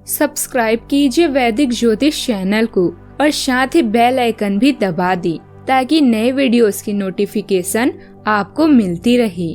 Subscribe कीजिए वैदिक ज्योतिष चैनल को और साथ ही बेल आइकन भी दबा दी ताकि नए वीडियोस की नोटिफिकेशन आपको मिलती रहे।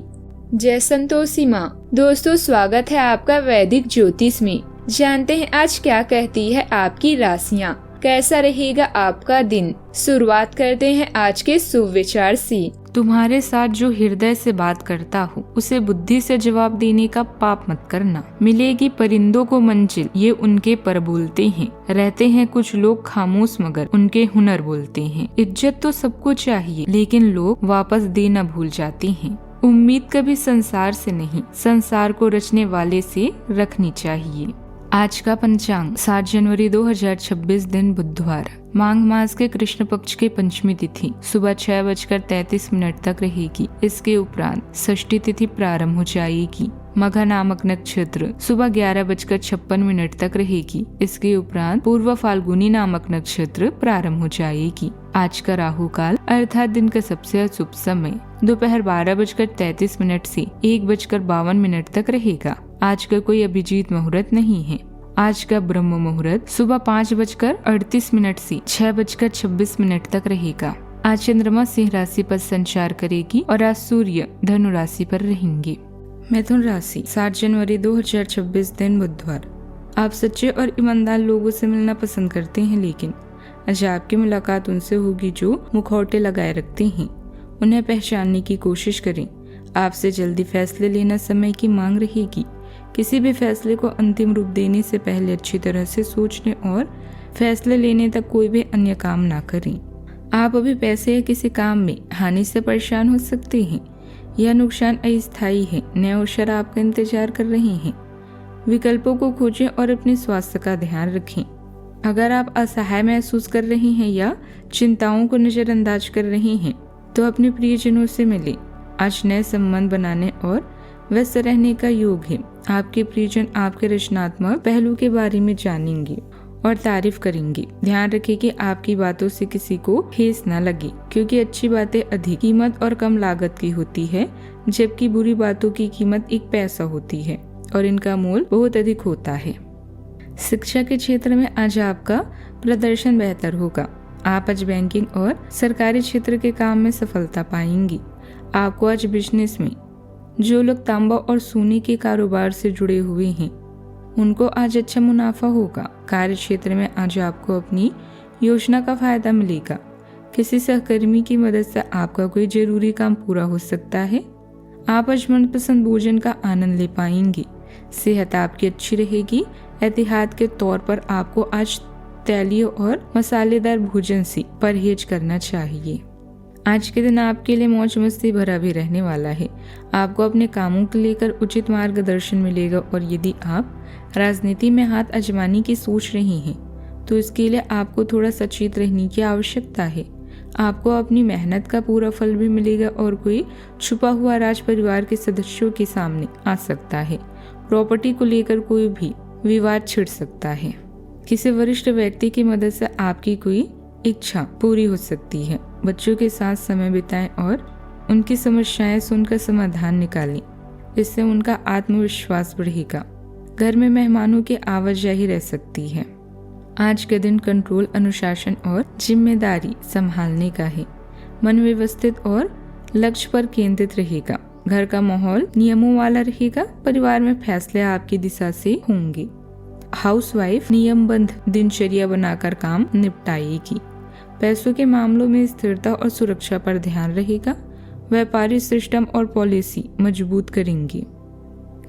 जय संतोषी माँ। दोस्तों, स्वागत है आपका वैदिक ज्योतिष में। जानते हैं आज क्या कहती है आपकी राशियाँ, कैसा रहेगा आपका दिन। शुरुआत करते हैं आज के शुभ विचार से। तुम्हारे साथ जो हृदय से बात करता हो उसे बुद्धि से जवाब देने का पाप मत करना। मिलेगी परिंदों को मंजिल, ये उनके पर बोलते हैं। रहते हैं कुछ लोग खामोश मगर उनके हुनर बोलते हैं। इज्जत तो सबको चाहिए लेकिन लोग वापस देना भूल जाते हैं। उम्मीद कभी संसार से नहीं, संसार को रचने वाले से रखनी चाहिए। आज का पंचांग 7 जनवरी 2026 दिन बुधवार। माघ मास के कृष्ण पक्ष की पंचमी तिथि सुबह 6:33 तक रहेगी। इसके उपरांत षष्ठी तिथि प्रारंभ हो जाएगी। मघा नामक नक्षत्र सुबह 11:56 तक रहेगी। इसके उपरांत पूर्व फाल्गुनी नामक नक्षत्र प्रारंभ हो जाएगी। आज का राहु काल अर्थात दिन का सबसे अशुभ समय दोपहर 12:33 से 1:52 तक रहेगा। आज का कोई अभिजीत मुहूर्त नहीं है। आज का ब्रह्म मुहूर्त सुबह 5:38 से 6:26 तक रहेगा। आज चंद्रमा सिंह राशि पर संचार करेगी और आज सूर्य धनु राशि पर रहेंगे। मिथुन राशि 7 जनवरी 2026 दिन बुधवार। आप सच्चे और ईमानदार लोगों से मिलना पसंद करते हैं, लेकिन आज आपकी मुलाकात उनसे होगी जो मुखौटे लगाए रखते हैं। उन्हें पहचानने की कोशिश करें। आपसे जल्दी फैसले लेना समय की मांग रहेगी। किसी भी फैसले को अंतिम रूप देने से पहले अच्छी तरह से सोचने और फैसले लेने तक कोई भी अन्य काम ना करें। आप अभी पैसे या किसी काम में हानि से परेशान हो सकते हैं। यह नुकसान अस्थायी है। नए अवसर आपका इंतजार कर रहे हैं। विकल्पों को खोजें और अपने स्वास्थ्य का ध्यान रखें। अगर आप असहाय महसूस कर रहे हैं या चिंताओं को नजरअंदाज कर रहे हैं तो अपने प्रियजनों से मिलें। आज नए संबंध बनाने और व्यस्त रहने का योग है। आपके प्रियजन आपके रचनात्मक पहलू के बारे में जानेंगे और तारीफ करेंगे। ध्यान रखें कि आपकी बातों से किसी को ठेस न लगे, क्योंकि अच्छी बातें अधिक कीमत और कम लागत की होती है, जबकि बुरी बातों की कीमत 1 पैसा होती है और इनका मूल्य बहुत अधिक होता है। शिक्षा के क्षेत्र में आज आपका प्रदर्शन बेहतर होगा। आप आज बैंकिंग और सरकारी क्षेत्र के काम में सफलता पाएंगी। आपको आज बिजनेस में जो लोग तांबा और सोने के कारोबार से जुड़े हुए हैं उनको आज अच्छा मुनाफा होगा। कार्य क्षेत्र में आज आपको अपनी योजना का फायदा मिलेगा। किसी सहकर्मी की मदद से आपका कोई जरूरी काम पूरा हो सकता है। आप आज मनपसंद भोजन का आनंद ले पाएंगे। सेहत आपकी अच्छी रहेगी। एहतियात के तौर पर आपको आज तैलीय और मसालेदार भोजन से परहेज करना चाहिए। आज के दिन आपके लिए मौज मस्ती भरा भी रहने वाला है। आपको अपने कामों को लेकर उचित मार्गदर्शन मिलेगा और यदि आप राजनीति में हाथ आजमाने की सोच रहे हैं तो इसके लिए आपको थोड़ा सचेत रहने की आवश्यकता है। आपको अपनी मेहनत का पूरा फल भी मिलेगा और कोई छुपा हुआ राज परिवार के सदस्यों के सामने आ सकता है। प्रॉपर्टी को लेकर कोई भी विवाद छिड़ सकता है। किसी वरिष्ठ व्यक्ति की मदद से आपकी कोई इच्छा पूरी हो सकती है। बच्चों के साथ समय बिताएं और उनकी समस्याएं सुनकर समाधान निकालें। इससे उनका आत्मविश्वास बढ़ेगा। घर में मेहमानों की आवाजाही रह सकती है। आज के दिन कंट्रोल, अनुशासन और जिम्मेदारी संभालने का है। मन व्यवस्थित और लक्ष्य पर केंद्रित रहेगा। घर का माहौल नियमों वाला रहेगा। परिवार में फैसले आपकी दिशा से होंगे। हाउसवाइफ नियमबद्ध दिनचर्या बनाकर काम निपटाएगी। पैसों के मामलों में स्थिरता और सुरक्षा पर ध्यान रहेगा। व्यापारी सिस्टम और पॉलिसी मजबूत करेंगे।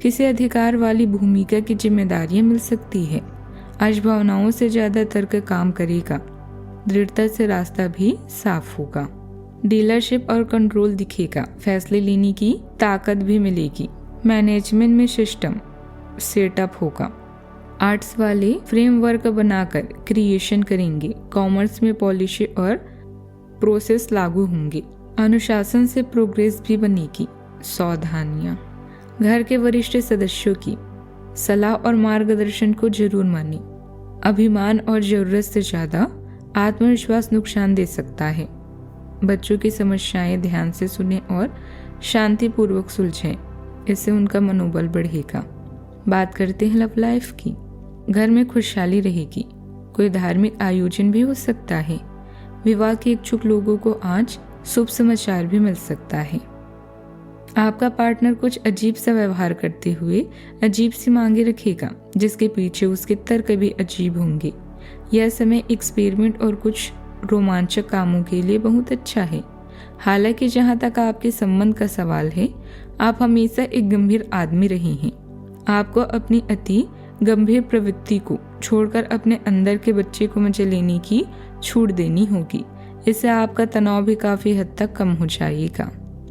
किसी अधिकार वाली भूमिका की जिम्मेदारियां मिल सकती है। आज भावनाओं से ज्यादा तर्क काम करेगा। दृढ़ता से रास्ता भी साफ होगा। डीलरशिप और कंट्रोल दिखेगा। फैसले लेने की ताकत भी मिलेगी। मैनेजमेंट में सिस्टम सेटअप होगा। आर्ट्स वाले फ्रेमवर्क बनाकर क्रिएशन करेंगे। कॉमर्स में पॉलिसी और प्रोसेस लागू होंगे। अनुशासन से प्रोग्रेस भी बनेगी। सावधानियां। घर के वरिष्ठ सदस्यों की सलाह और मार्गदर्शन को जरूर मानें। अभिमान और जरूरत से ज्यादा आत्मविश्वास नुकसान दे सकता है। बच्चों की समस्याएं ध्यान से सुनें और शांतिपूर्वक सुलझें। इससे उनका मनोबल बढ़ेगा। बात करते हैं लव लाइफ की। घर में खुशहाली रहेगी। कोई धार्मिक आयोजन भी हो सकता है। विवाह के इच्छुक लोगों को आज शुभ समाचार भी मिल सकता है। आपका पार्टनर कुछ अजीब सा व्यवहार करते हुए अजीब सी मांगे रखेगा, जिसके पीछे उसके तर्क भी अजीब होंगे। यह समय एक्सपेरिमेंट और कुछ रोमांचक कामों के लिए बहुत अच्छा है। हालांकि जहां तक आपके संबंध का सवाल है, आप हमेशा एक गंभीर आदमी रहे हैं। आपको अपनी अति गंभीर प्रवृत्ति को छोड़कर अपने अंदर के बच्चे को मजे लेने की छूट देनी होगी। इससे आपका तनाव भी काफी हद तक कम हो जाएगा।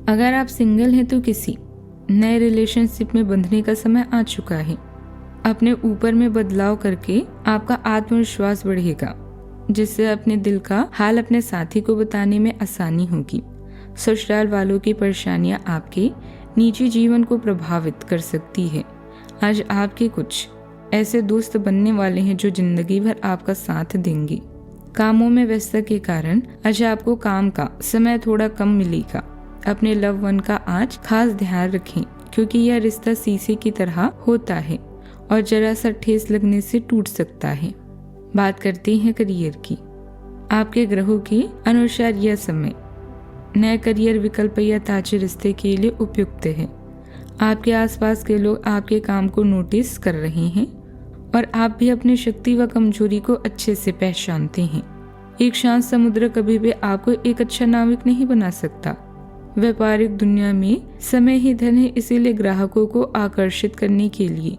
अगर आप सिंगल हैं तो किसी नए रिलेशनशिप में बंधने का समय आ चुका है। अपने ऊपर में बदलाव करके आपका आत्मविश्वास बढ़ेगा, जिससे अपने दिल का हाल अपने साथी को बताने में आसानी होगी। ससुराल वालों की परेशानियां आपके निजी जीवन को प्रभावित कर सकती है। आज आपके कुछ ऐसे दोस्त बनने वाले हैं जो जिंदगी भर आपका साथ देंगे। कामों में व्यस्तता के कारण आज आपको काम का समय थोड़ा कम मिलेगा। अपने लव वन का आज खास ध्यान रखें, क्योंकि यह रिश्ता शीशे की तरह होता है और जरा सा ठेस लगने से टूट सकता है। बात करते हैं करियर की। आपके ग्रहों के अनुसार यह समय नए करियर विकल्प या ताजे रिश्ते के लिए उपयुक्त है। आपके आसपास के लोग आपके काम को नोटिस कर रहे हैं और आप भी अपनी शक्ति व कमजोरी को अच्छे से पहचानते हैं। एक शांत समुद्र कभी भी आपको एक अच्छा नाविक नहीं बना सकता। व्यापारिक दुनिया में समय ही धन है, इसीलिए ग्राहकों को आकर्षित करने के लिए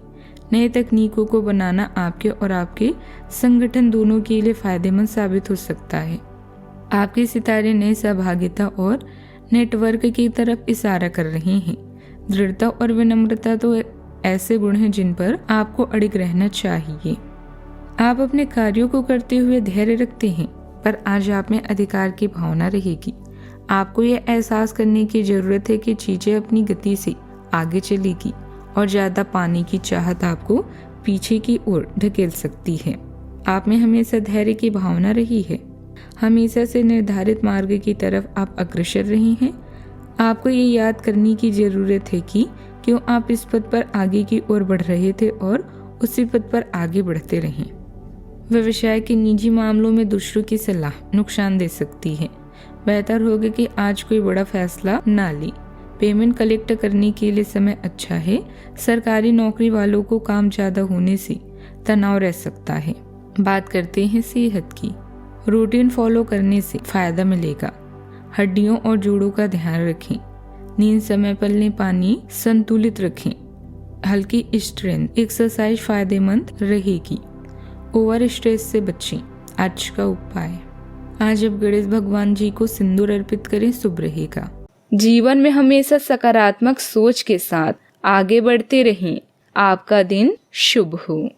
नए तकनीकों को बनाना आपके और आपके संगठन दोनों के लिए फायदेमंद साबित हो सकता है। आपके सितारे नए सहभागिता और नेटवर्क की तरफ इशारा कर रहे हैं। दृढ़ता और विनम्रता तो ऐसे गुण हैं जिन पर आपको अड़िग रहना चाहिए। आप अपने कार्यों को करते हुए धैर्य रखते हैं, पर आज आप में अधिकार की भावना रहेगी। आपको यह एहसास करने की जरूरत है कि चीजें अपनी गति से आगे चलेगी और ज्यादा पाने की चाहत आपको पीछे की ओर ढकेल सकती है। आप में हमेशा धैर्य की भावना रही है। हमेशा से निर्धारित मार्ग की तरफ आप अग्रसर रहे हैं। आपको ये याद करने की जरूरत है कि क्यों आप इस पथ पर आगे की ओर बढ़ रहे थे और उसी पथ पर आगे बढ़ते रहें। व्यवसाय के निजी मामलों में दूसरों की सलाह नुकसान दे सकती है। बेहतर होगा कि आज कोई बड़ा फैसला ना ले। पेमेंट कलेक्ट करने के लिए समय अच्छा है। सरकारी नौकरी वालों को काम ज्यादा होने से तनाव रह सकता है। बात करते हैं सेहत की। रूटीन फॉलो करने से फायदा मिलेगा। हड्डियों और जोड़ों का ध्यान रखें। नींद समय पर लें। पानी संतुलित रखें। हल्की स्ट्रेंथ एक्सरसाइज फायदेमंद रहेगी। ओवर स्ट्रेस से बचें। आज का उपाय, आज अब गणेश भगवान जी को सिंदूर अर्पित करें, शुभ रहेगा। जीवन में हमेशा सकारात्मक सोच के साथ आगे बढ़ते रहें। आपका दिन शुभ हो।